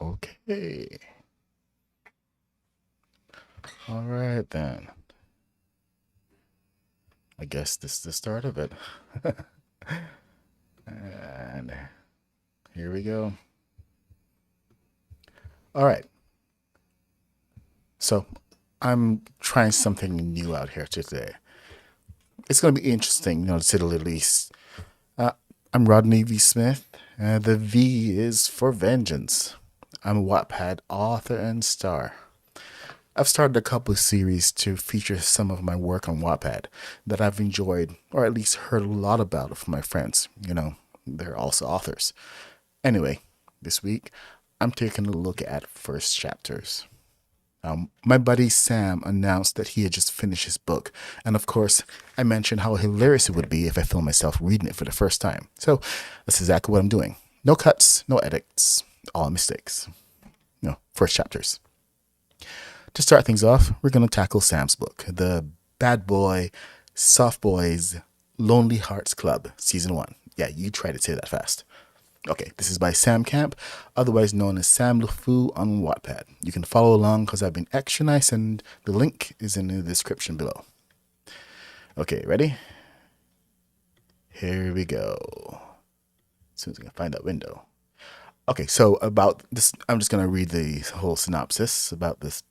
Okay. All right then. I guess this is the start of it. And here we go. All right. So I'm trying something new out here today. It's going to be interesting, to say the least. Uh, I'm Rodney V. Smith. The V is for vengeance. I'm a Wattpad author and star. I've started a couple of series to feature some of my work on Wattpad that I've enjoyed, or at least heard a lot about from my friends. They're also authors. Anyway, this week, I'm taking a look at first chapters. My buddy Sam announced that he had just finished his book, and of course, I mentioned how hilarious it would be if I filmed myself reading it for the first time. So that's exactly what I'm doing. No cuts, no edits, all mistakes. First chapters. To start things off, we're going to tackle Sam's book, The Bad Boy, Soft Boys, Lonely Hearts Club, Season 1. Yeah, you try to say that fast. Okay, this is by Sam Camp, otherwise known as Sam LeFou on Wattpad. You can follow along because I've been extra nice and the link is in the description below. Okay, ready? Here we go. As soon as I can find that window. Okay, so about this, I'm just going to read the whole synopsis about this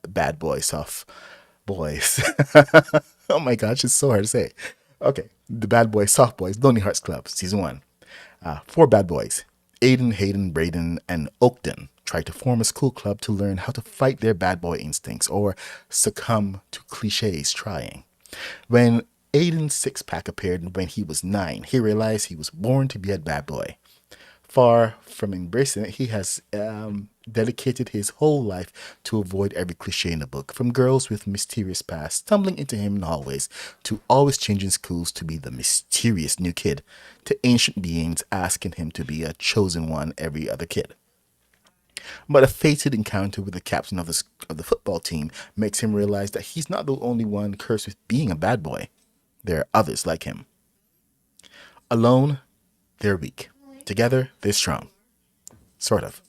bad boy, soft boys. Oh my gosh, it's so hard to say. Okay, The Bad Boy, Soft Boys, Lonely Hearts Club, Season 1. Four bad boys, Ayden, Hayden, Braden, and Oakden, try to form a school club to learn how to fight their bad boy instincts or succumb to cliches trying. When Ayden's six-pack appeared when he was 9, he realized he was born to be a bad boy. Far from embracing it, he has dedicated his whole life to avoid every cliche in the book, from girls with mysterious past stumbling into him in the hallways, to always changing schools to be the mysterious new kid, to ancient beings asking him to be a chosen one every other kid. But a fated encounter with the captain of the football team makes him realize that he's not the only one cursed with being a bad boy. There are others like him. Alone, they're weak. Together, they're strong. Sort of.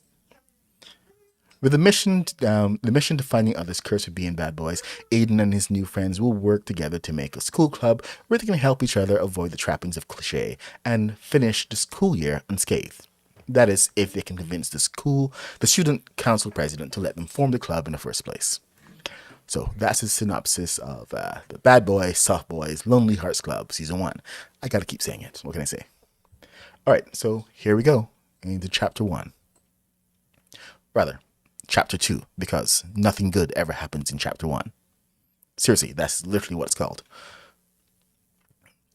With the mission to finding others cursed with being bad boys, Ayden and his new friends will work together to make a school club where they can help each other avoid the trappings of cliche and finish the school year unscathed. That is, if they can convince the student council president to let them form the club in the first place. So that's the synopsis of the Bad Boy, Soft Boys, Lonely Hearts Club, Season 1. I gotta keep saying it. What can I say? Alright, so here we go into Chapter 1. Rather, Chapter 2, because nothing good ever happens in Chapter 1. Seriously, that's literally what it's called.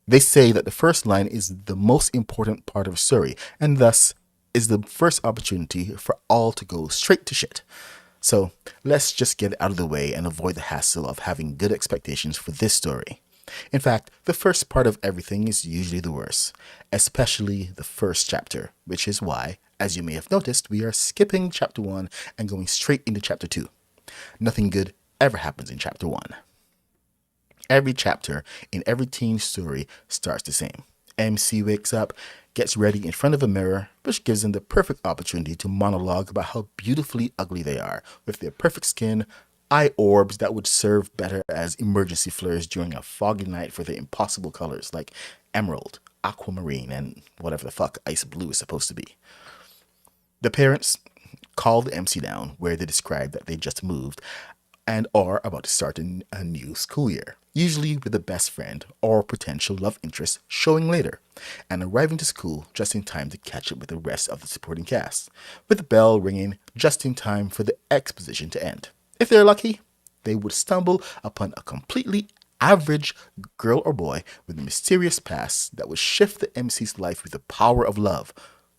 They say that the first line is the most important part of a story, and thus is the first opportunity for all to go straight to shit. So let's just get it out of the way and avoid the hassle of having good expectations for this story. In fact, the first part of everything is usually the worst, especially the first chapter, which is why, as you may have noticed, we are skipping Chapter 1 and going straight into Chapter 2. Nothing good ever happens in Chapter 1. Every chapter in every teen story starts the same. MC wakes up, gets ready in front of a mirror, which gives them the perfect opportunity to monologue about how beautifully ugly they are, with their perfect skin, eye orbs that would serve better as emergency flares during a foggy night for their impossible colors like emerald, aquamarine, and whatever the fuck ice blue is supposed to be. The parents call the MC down, where they describe that they just moved and are about to start a new school year, usually with a best friend or potential love interest showing later, and arriving to school just in time to catch up with the rest of the supporting cast, with the bell ringing just in time for the exposition to end. If they're lucky, they would stumble upon a completely average girl or boy with a mysterious past that would shift the MC's life with the power of love,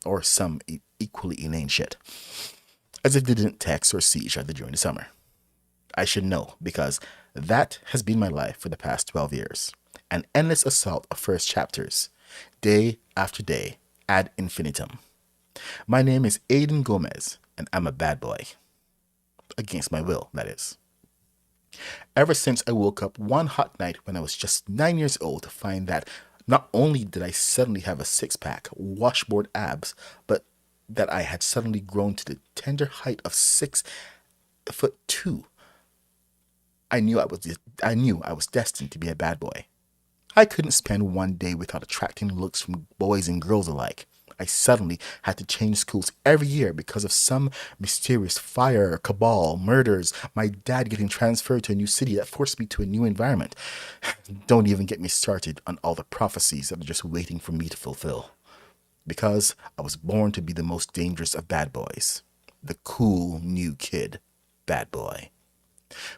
or some equally inane shit, as if they didn't text or see each other during the summer. I should know, because that has been my life for the past 12 years. An endless assault of first chapters, day after day, ad infinitum. My name is Ayden Gomez, and I'm a bad boy. Against my will, that is. Ever since I woke up one hot night when I was just 9 years old to find that not only did I suddenly have a six-pack, washboard abs, but that I had suddenly grown to the tender height of 6'2". I knew I was destined to be a bad boy. I couldn't spend one day without attracting looks from boys and girls alike. I suddenly had to change schools every year because of some mysterious fire, cabal, murders, my dad getting transferred to a new city that forced me to a new environment. Don't even get me started on all the prophecies that are just waiting for me to fulfill. Because I was born to be the most dangerous of bad boys. The cool new kid, bad boy.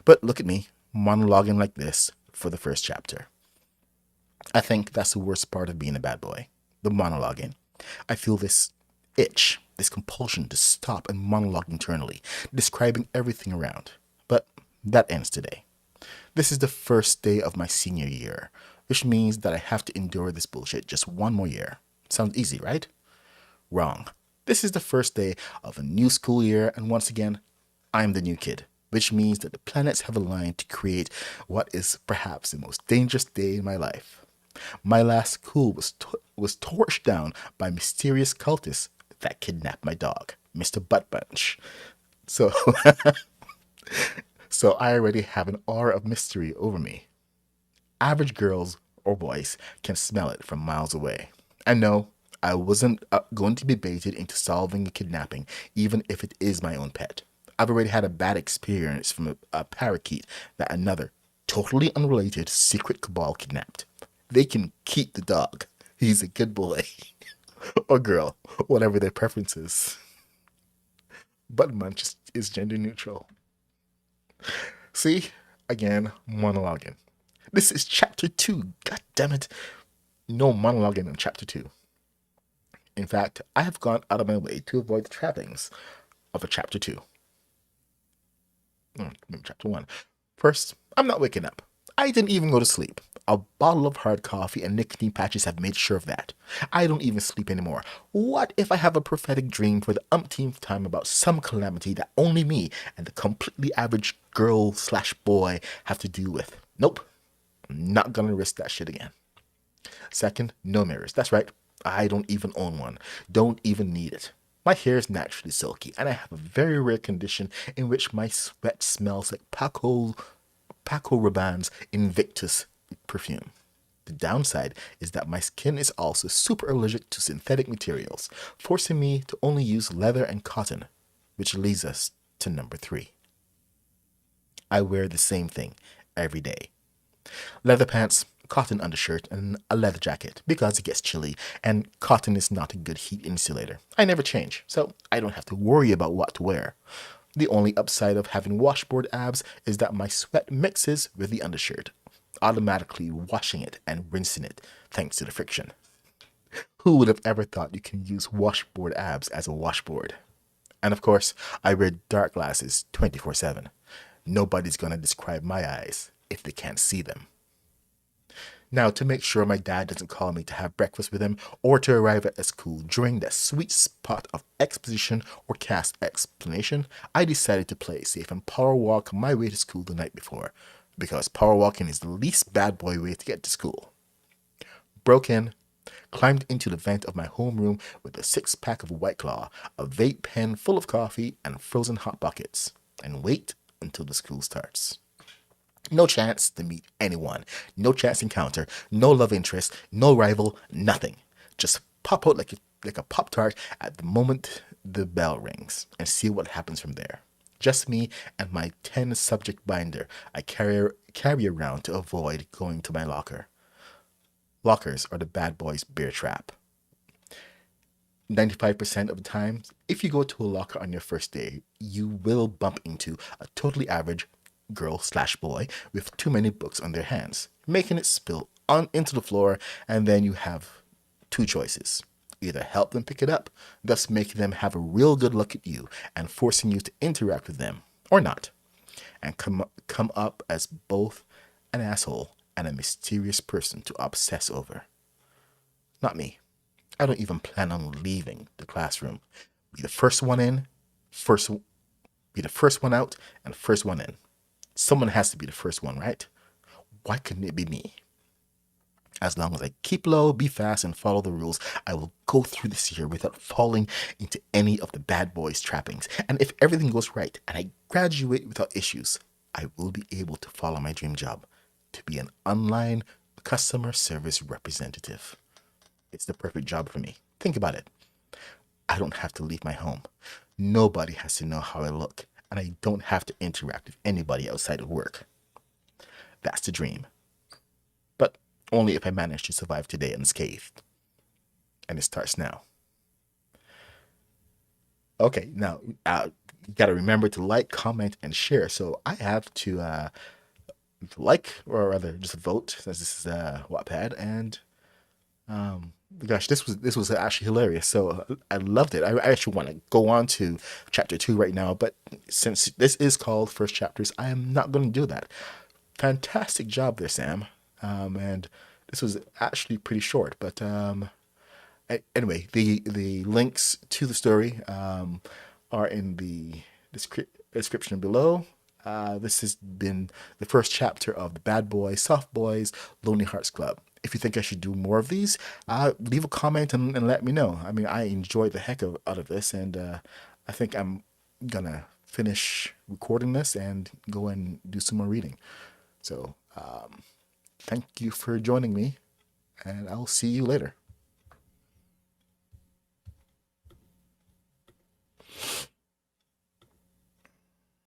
But look at me, monologuing like this for the first chapter. I think that's the worst part of being a bad boy, the monologuing. I feel this itch, this compulsion to stop and monologue internally, describing everything around. But that ends today. This is the first day of my senior year, which means that I have to endure this bullshit just one more year. Sounds easy, right? Wrong. This is the first day of a new school year, and once again, I'm the new kid, which means that the planets have aligned to create what is perhaps the most dangerous day in my life. My last school was torched down by mysterious cultists that kidnapped my dog, Mr. Butt Bunch. So, so I already have an aura of mystery over me. Average girls or boys can smell it from miles away. And no, I wasn't going to be baited into solving a kidnapping, even if it is my own pet. I've already had a bad experience from a parakeet that another, totally unrelated secret cabal kidnapped. They can keep the dog. He's a good boy. Or girl, whatever their preference is. But Munch is gender neutral. See? Again, monologuing. This is chapter 2. God damn it. No monologuing in chapter 2. In fact, I have gone out of my way to avoid the trappings of a chapter 2. Maybe chapter 1. First, I'm not waking up. I didn't even go to sleep. A bottle of hard coffee and nicotine patches have made sure of that. I don't even sleep anymore. What if I have a prophetic dream for the umpteenth time about some calamity that only me and the completely average girl/boy have to deal with? Nope. I'm not gonna risk that shit again. Second, no mirrors. That's right. I don't even own one. Don't even need it. My hair is naturally silky, and I have a very rare condition in which my sweat smells like Paco Rabanne's Invictus perfume. The downside is that my skin is also super allergic to synthetic materials, forcing me to only use leather and cotton, which leads us to number 3. I wear the same thing every day. Leather pants, cotton undershirt, and a leather jacket because it gets chilly, and cotton is not a good heat insulator. I never change, so I don't have to worry about what to wear. The only upside of having washboard abs is that my sweat mixes with the undershirt, automatically washing it and rinsing it thanks to the friction. Who would have ever thought you can use washboard abs as a washboard? And of course, I wear dark glasses 24/7. Nobody's gonna describe my eyes if they can't see them. Now, to make sure my dad doesn't call me to have breakfast with him or to arrive at the school during that sweet spot of exposition or cast explanation, I decided to play it safe and power walk my way to school the night before, because power walking is the least bad boy way to get to school. Broke in, climbed into the vent of my homeroom with a 6-pack of White Claw, a vape pen full of coffee, and frozen hot buckets, and wait until the school starts. No chance to meet anyone, no chance encounter, no love interest, no rival, nothing. Just pop out like a Pop-Tart at the moment the bell rings and see what happens from there. Just me and my 10 subject binder I carry around to avoid going to my locker. Lockers are the bad boys' bear trap. 95% of the time, if you go to a locker on your first day, you will bump into a totally average girl/boy with too many books on their hands, making it spill on into the floor, and then you have 2 choices. Either help them pick it up, thus making them have a real good look at you and forcing you to interact with them, or not, and come up as both an asshole and a mysterious person to obsess over. Not me. I don't even plan on leaving the classroom. Be the first one in, first be the first one out, and first one in. Someone has to be the first one, right? Why couldn't it be me? As long as I keep low, be fast, and follow the rules, I will go through this year without falling into any of the bad boys' trappings. And if everything goes right and I graduate without issues, I will be able to follow my dream job, to be an online customer service representative. It's the perfect job for me. Think about it. I don't have to leave my home. Nobody has to know how I look, and I don't have to interact with anybody outside of work. That's the dream. But only if I manage to survive today unscathed. And it starts now. Okay, now you gotta remember to like, comment, and share. So I have to like, or rather, just vote, since this is Wattpad, and gosh, this was actually hilarious. So I loved it. I actually want to go on to chapter 2 right now, but since this is called First Chapters, I am not going to do that. Fantastic job there, Sam. And this was actually pretty short, but anyway, the links to the story are in the description below. This has been the first chapter of the Bad Boys, Soft Boys, Lonely Hearts Club. If you think I should do more of these, leave a comment and let me know. I mean, I enjoyed the heck out of this, and I think I'm gonna finish recording this and go and do some more reading. So, thank you for joining me, and I'll see you later.